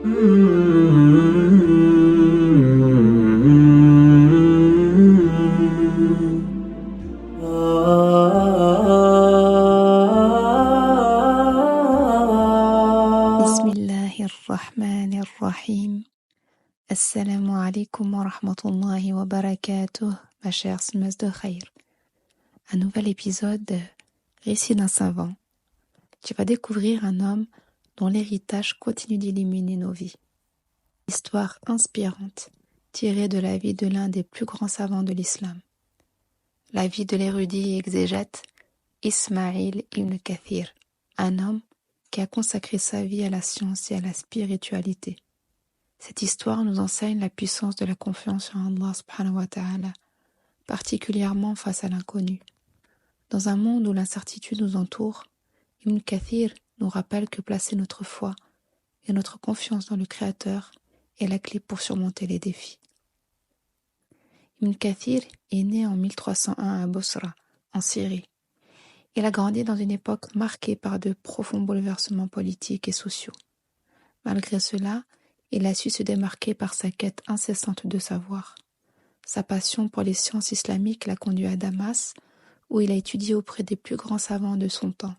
Bismillahirrahmanirrahim. Assalamu alaikum wa rahmatullahi wa barakatuh, ma chère semeuse de khair. Un nouvel épisode de Récit d'un savant. Tu vas découvrir un homme dont l'héritage continue d'illuminer nos vies. Histoire inspirante tirée de la vie de l'un des plus grands savants de l'islam. La vie de l'érudit et exégète Ismaïl ibn Kathir, un homme qui a consacré sa vie à la science et à la spiritualité. Cette histoire nous enseigne la puissance de la confiance en Allah subhanahu wa ta'ala, particulièrement face à l'inconnu. Dans un monde où l'incertitude nous entoure, Ibn Kathir nous rappelle que placer notre foi et notre confiance dans le Créateur est la clé pour surmonter les défis. Ibn Kathir est né en 1301 à Bosra, en Syrie. Il a grandi dans une époque marquée par de profonds bouleversements politiques et sociaux. Malgré cela, il a su se démarquer par sa quête incessante de savoir. Sa passion pour les sciences islamiques l'a conduit à Damas, où il a étudié auprès des plus grands savants de son temps,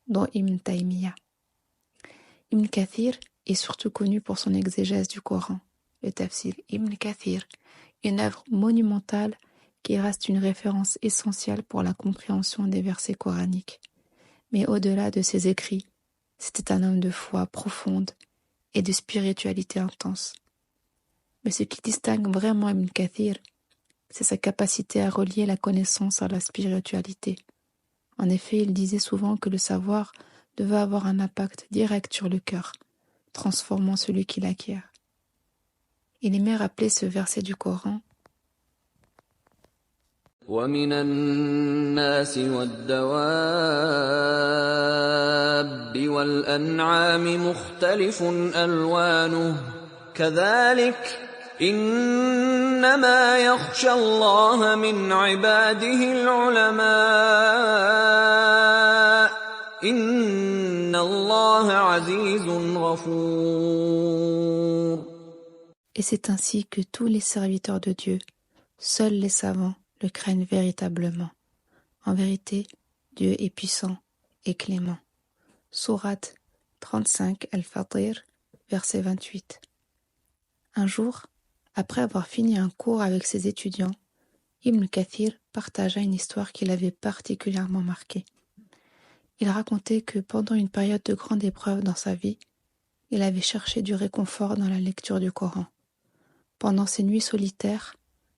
dont Ibn Taymiyyah. Ibn Kathir est surtout connu pour son exégèse du Coran, le Tafsir Ibn Kathir, une œuvre monumentale qui reste une référence essentielle pour la compréhension des versets coraniques. Mais au-delà de ses écrits, c'était un homme de foi profonde et de spiritualité intense. Mais ce qui distingue vraiment Ibn Kathir, c'est sa capacité à relier la connaissance à la spiritualité. En effet, il disait souvent que le savoir devait avoir un impact direct sur le cœur, transformant celui qui l'acquiert. Il aimait rappeler ce verset du Coran. وَمِنَ النَّاسِ وَالدَّوَابِّ وَالْأَنْعَامِ مُخْتَلِفٌ أَلْوَانُهُ كَذَلِكَ إِنَّمَا يَخْشَى اللَّهَ مِنْ عِبَادِهِ الْعُلَمَاءُ إِنَّ اللَّهَ عَزِيزٌ غَفُورٌ. Et c'est ainsi que tous les serviteurs de Dieu, seuls les savants, le craignent véritablement. En vérité, Dieu est puissant et clément. Sourate 35 Al-Fatir, verset 28. Un jour, après avoir fini un cours avec ses étudiants, Ibn Kathir partagea une histoire qui l'avait particulièrement marqué. Il racontait que pendant une période de grande épreuve dans sa vie, il avait cherché du réconfort dans la lecture du Coran. Pendant ces nuits solitaires,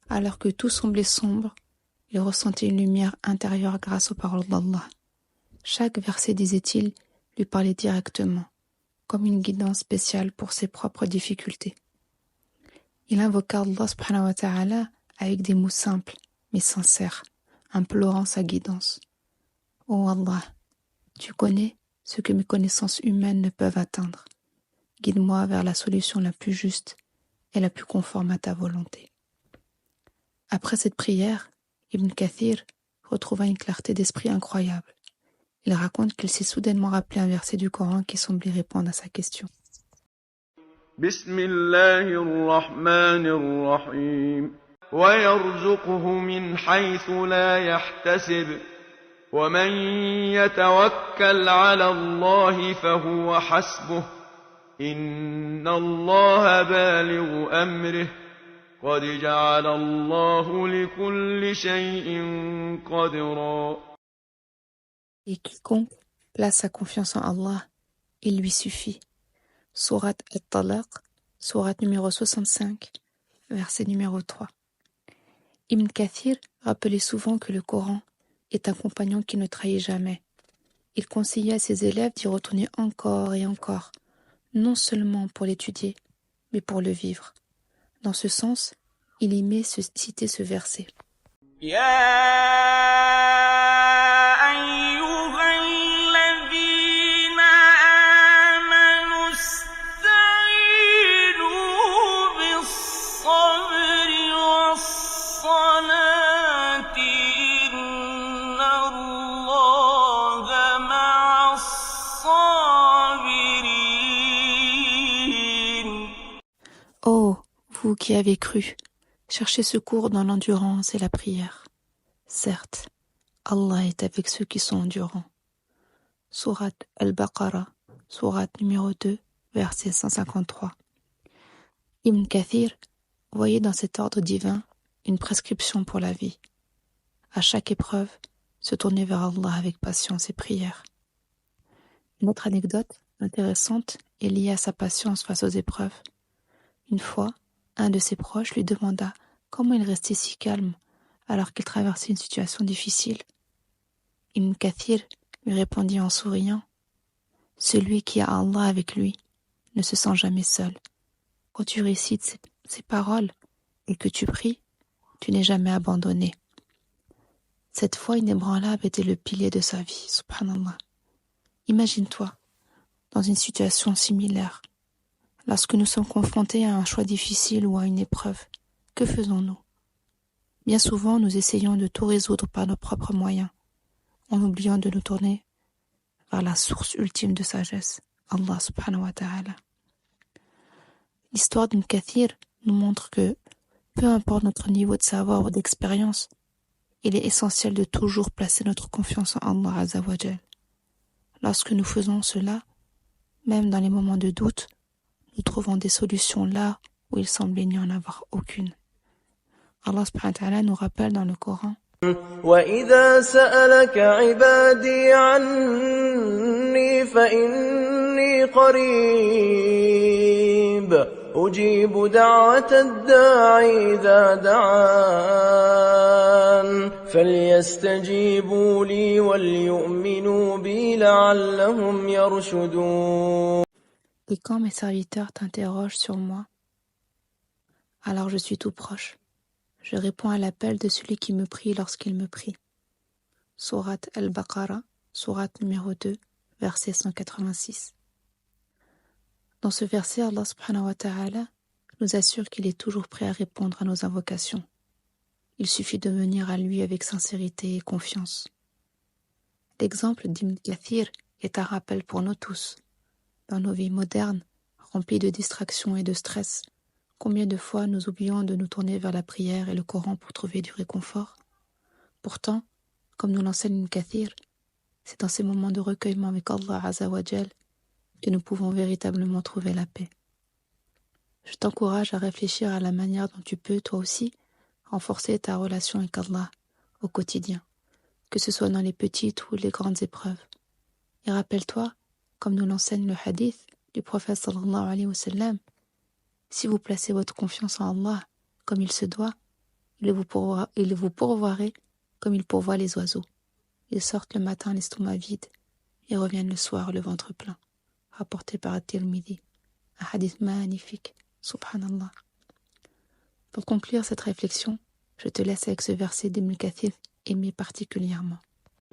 alors que tout semblait sombre, il ressentait une lumière intérieure grâce aux paroles d'Allah. Chaque verset, disait-il, lui parlait directement, comme une guidance spéciale pour ses propres difficultés. Il invoqua Allah subhanahu wa ta'ala avec des mots simples, mais sincères, implorant sa guidance. « Oh Allah, tu connais ce que mes connaissances humaines ne peuvent atteindre. Guide-moi vers la solution la plus juste et la plus conforme à ta volonté. » Après cette prière, Ibn Kathir retrouva une clarté d'esprit incroyable. Il raconte qu'il s'est soudainement rappelé un verset du Coran qui semblait répondre à sa question. Bismillahirrahmanirrahim. وَيَرْزُقْهُ مِنْ حَيْثُ لَا يَحْتَسِبُ وَمَنْ يَتَوَكَّلْ عَلَى اللَّهِ فَهُوَ حَسْبُهُ إِنَّ اللَّهَ بَالِغُ أَمْرِهِ قَدْ جَعَلَ اللَّهُ لِكُلِّ شَيْءٍ قَدْرًا. Et quiconque place sa confiance en Allah, il lui suffit. Sourate At-Talaq, sourate numéro 65, verset numéro 3. Ibn Kathir rappelait souvent que le Coran est un compagnon qui ne trahit jamais. Il conseillait à ses élèves d'y retourner encore et encore, non seulement pour l'étudier, mais pour le vivre. Dans ce sens, il aimait citer ce verset. Oh, vous qui avez cru, cherchez secours dans l'endurance et la prière. Certes, Allah est avec ceux qui sont endurants. Sourate Al-Baqarah, sourate numéro 2, verset 153. Ibn Kathir voyait dans cet ordre divin une prescription pour la vie. À chaque épreuve, se tourner vers Allah avec patience et prière. Une autre anecdote intéressante est liée à sa patience face aux épreuves. Une fois, un de ses proches lui demanda comment il restait si calme alors qu'il traversait une situation difficile. Ibn Kathir lui répondit en souriant « Celui qui a Allah avec lui ne se sent jamais seul. Quand tu récites ces paroles et que tu pries, tu n'es jamais abandonné. » Cette foi inébranlable était le pilier de sa vie, subhanallah. Imagine-toi, dans une situation similaire, lorsque nous sommes confrontés à un choix difficile ou à une épreuve, que faisons-nous? Bien souvent, nous essayons de tout résoudre par nos propres moyens, en oubliant de nous tourner vers la source ultime de sagesse, Allah subhanahu wa ta'ala. L'histoire d'Ibn Kathir nous montre que, peu importe notre niveau de savoir ou d'expérience, il est essentiel de toujours placer notre confiance en Allah azza wa jal. Lorsque nous faisons cela, même dans les moments de doute, nous trouvons des solutions là où il semblait n'y en avoir aucune. Allah subhanahu wa ta'ala nous rappelle dans le Coran وَإِذَا سَأَلَكَ عِبَادِي عَنِّي فَإِنِّي قَرِيبٌ أُجِيبُ دَعْوَةَ الدَّاعِ إِذَا دَعَانِ فَلْيَسْتَجِيبُوا لِي وَلْيُؤْمِنُوا بِي لَعَلَّهُمْ يَرْشُدُونَ. Et quand mes serviteurs t'interrogent sur moi, alors je suis tout proche. Je réponds à l'appel de celui qui me prie lorsqu'il me prie. Sourate Al-Baqarah, sourate numéro 2, verset 186. Dans ce verset, Allah subhanahu wa ta'ala nous assure qu'il est toujours prêt à répondre à nos invocations. Il suffit de venir à lui avec sincérité et confiance. L'exemple d'Ibn Kathir est un rappel pour nous tous. Dans nos vies modernes, remplies de distractions et de stress, combien de fois nous oublions de nous tourner vers la prière et le Coran pour trouver du réconfort? Pourtant, comme nous l'enseigne Ibn Kathir, c'est dans ces moments de recueillement avec Allah azza wa jal que nous pouvons véritablement trouver la paix. Je t'encourage à réfléchir à la manière dont tu peux, toi aussi, renforcer ta relation avec Allah au quotidien, que ce soit dans les petites ou les grandes épreuves. Et rappelle-toi, comme nous l'enseigne le hadith du prophète sallallahu alayhi wa sallam, si vous placez votre confiance en Allah comme il se doit, il vous pourvoirez comme il pourvoit les oiseaux. Ils sortent le matin l'estomac vide et reviennent le soir le ventre plein. Rapporté par At-Tirmidhi. Un hadith magnifique, subhanallah. Pour conclure cette réflexion, je te laisse avec ce verset d'Ibn Kathir aimé particulièrement.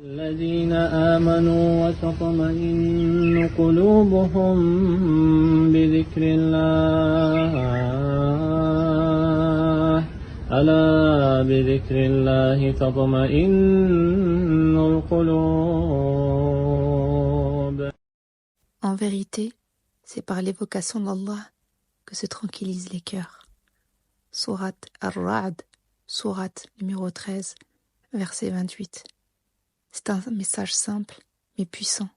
الذين آمنوا وتطمئن قلوبهم بذكر الله ألا بذكر الله تطمئن القلوب. En vérité, c'est par l'évocation d'Allah que se tranquillisent les cœurs. Sourate Ar-Ra'd, sourate numéro 13, verset 28. C'est un message simple, mais puissant.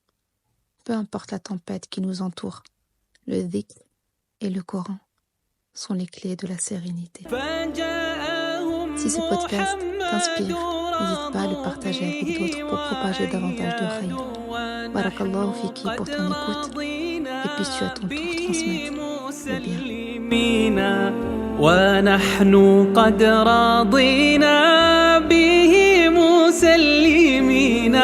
Peu importe la tempête qui nous entoure, le dhikr et le Coran sont les clés de la sérénité. Si ce podcast t'inspire, n'hésite pas à le partager avec d'autres pour propager davantage de khayr. Barakallahu fiki pour ton écoute et puis tu à ton tour transmettre le bien. ونحن قد رضينا به مسلمين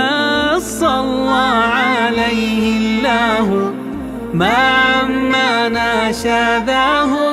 صلى عليه الله ما عمنا شذاه